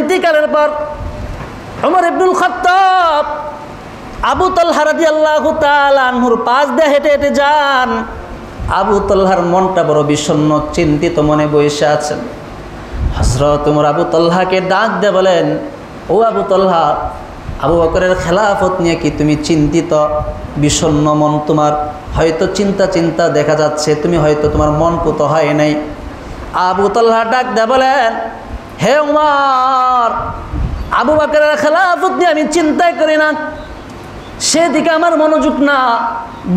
ইন্তিকালের পর ওমর ইবনুল খাত্তাব আবু তালহা রাদিয়াল্লাহু তাআলা আনহুর পাশ দিয়ে হেঁটে হেঁটে যান। আবু তালহার মনটা বড় বিষণ্ণ, চিন্তিত মনে বসে আছেন। হযরত ওমর আবু তালহাকে ডাক দিয়ে বলেন, ও আবু তালহা, আবু বকরের খেলাফত নিয়ে কি তুমি চিন্তিত? বিষণ্ণ মন তোমার, হয়তো চিন্তা দেখা যাচ্ছে, তুমি হয়তো তোমার মন পুত হয় নাই। আবু তালহা ডাক দিয়ে বলেন, হে ওমর, আবু বকরের খেলাফত নিয়ে আমি চিন্তাই করি না, সেদিকে আমার মনোযোগ না,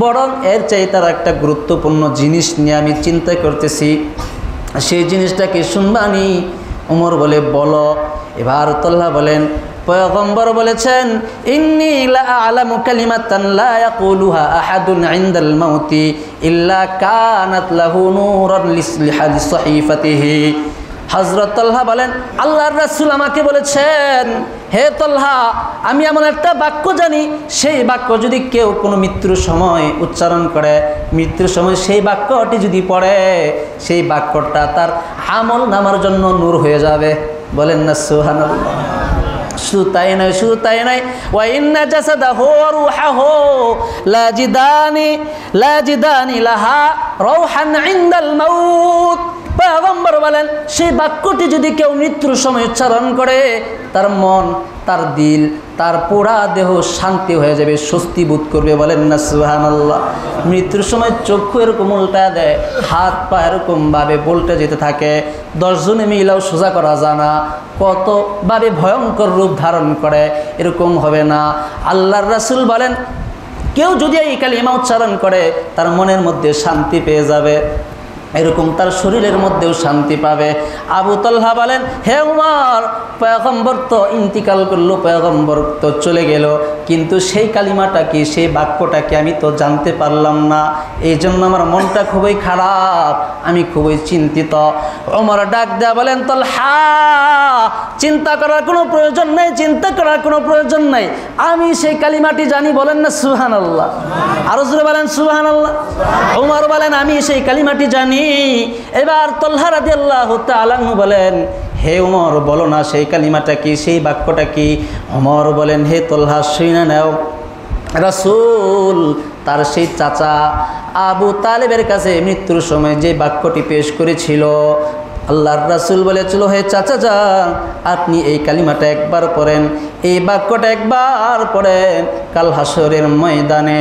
বরং এর চাইতে তার একটা গুরুত্বপূর্ণ জিনিস নিয়ে আমি চিন্তা করতেছি। সেই জিনিসটা কি শুনবানি? ওমর বলে, বলো। এবার তালহা বলেন, পয়গম্বর বলেছেন, ইন্নী লা আ'লামু কালিমাতান লা ইয়াকুলুহা আহাদুন ইনদাল মাউতি ইল্লা কানাত লাহু নূরান লিসহিফাতিহি। হযরত তালহা বলেন, আল্লাহর রাসূল আমাকে বলেছেন, হে তালহা, আমি এমন একটা বাক্য জানি, সেই বাক্য যদি কেউ কোনো মৃত্যুর সময় উচ্চারণ করে, মৃত্যুর সময় সেই বাক্যটি যদি পড়ে, সেই বাক্যটা তার আমল নামার জন্য নূর হয়ে যাবে। বলেন না সুবহানাল্লাহ। শুধু তাই নয়, ওয়া ইন্না জাসাদাহু ওয়া রূহাহু লাজিদানি লাহা রাওহান ইনদাল মাউত। পয়গম্বর বলেন, সেই বাক্যটি যদি কেউ মৃত্যুর সময় উচ্চারণ করে, তার মন, তার দিল, তার পোড়া দেহ শান্তি হয়ে যাবে, স্বস্তি বোধ করবে। বলেন না সুবহানাল্লাহ। মৃত্যুর সময় চক্ষু এরকম উল্টা দেয়, হাত পা এরকমভাবে বলতে যেতে থাকে, 10 জনে মিলাও সোজা করা যায় না, কতভাবে ভয়ঙ্কর রূপ ধারণ করে, এরকম হবে না। আল্লাহর রাসূল বলেন, কেউ যদি এই কালিমা উচ্চারণ করে, তার মনের মধ্যে শান্তি পেয়ে যাবে, এরকম তার শরীরের মধ্যেও শান্তি পাবে। আবু তালহা বলেন, হে উমর, পয়গম্বর তো ইন্তিকাল করলো, পয়গম্বর তো চলে গেল, কিন্তু সেই কালিমাটা কি, সেই বাক্যটা কি আমি তো জানতে পারলাম না, এই জন্য আমার মনটা খুবই খারাপ, আমি খুবই চিন্তিত। ওমর ডাক দেয়া বলেন, তালহা, চিন্তা করার কোনো প্রয়োজন নেই, আমি সেই কালিমাটি জানি। বলেন না সুবহানাল্লাহ। আরো জোরে বলেন সুবহানাল্লাহ। ওমর বলেন, আমি সেই কালিমাটি জানি। এবার তালহা রাদিয়াল্লাহু তাআলা আনহু বলেন, হে ওমর, বলো না সেই কালিমাটা কি, সেই বাক্যটা কি? ওমর বলেন, হে তালহা, শুনে নাও, রাসূল তার সেই চাচা আবু তালেবের কাছে মৃত্যুর সময় যে বাক্যটি পেশ করেছিল, আল্লাহর রাসূল বলেছিল, হে চাচা যান, আপনি এই কালিমাটা একবার পড়েন, এই বাক্যটা একবার পড়েন, কাল হাসরের ময়দানে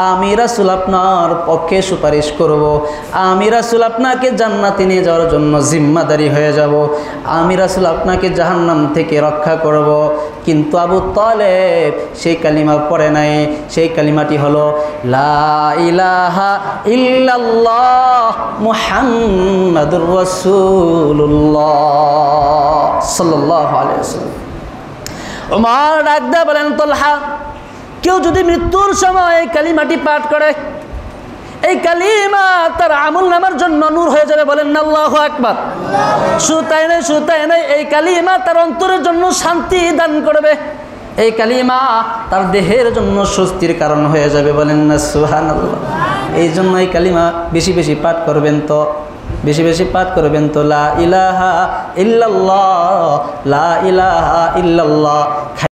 আমি রাসূল আপনার পক্ষে সুপারিশ করব, আমি রাসূল আপনাকে জান্নাতে নিয়ে যাওয়ার জন্য জিম্মাদারি হয়ে যাব, আমি রাসূল আপনাকে জাহান্নাম থেকে রক্ষা করব। কিন্তু আবু তালেব সেই কালিমা পড়ে নাই। সেই কালিমাটি হলো লা ইলাহা ইল্লাল্লাহ মুহাম্মাদুর রাসূলুল্লাহ সাল্লাল্লাহু আলাইহি ওয়াসাল্লাম। ওমর ডাক দিয়ে বলেন, তালহা, কেউ যদি মৃত্যুর সময় এই কালিমাটি পাঠ করে, এই কালিমা তার আমল নামার জন্য নূর হয়ে যাবে। বলেন না আল্লাহু আকবার। শুধু তাই নয়, এই কালিমা তার অন্তরের জন্য শান্তি দান করবে, এই কালিমা তার দেহের জন্য স্বস্তির কারণ হয়ে যাবে। বলেন না সুবহানাল্লাহ। এই জন্য এই কালিমা বেশি বেশি পাঠ করবেন তো, লা ইলাহা ইল্লাল্লাহ, লা ইলাহা ইল্লাল্লাহ।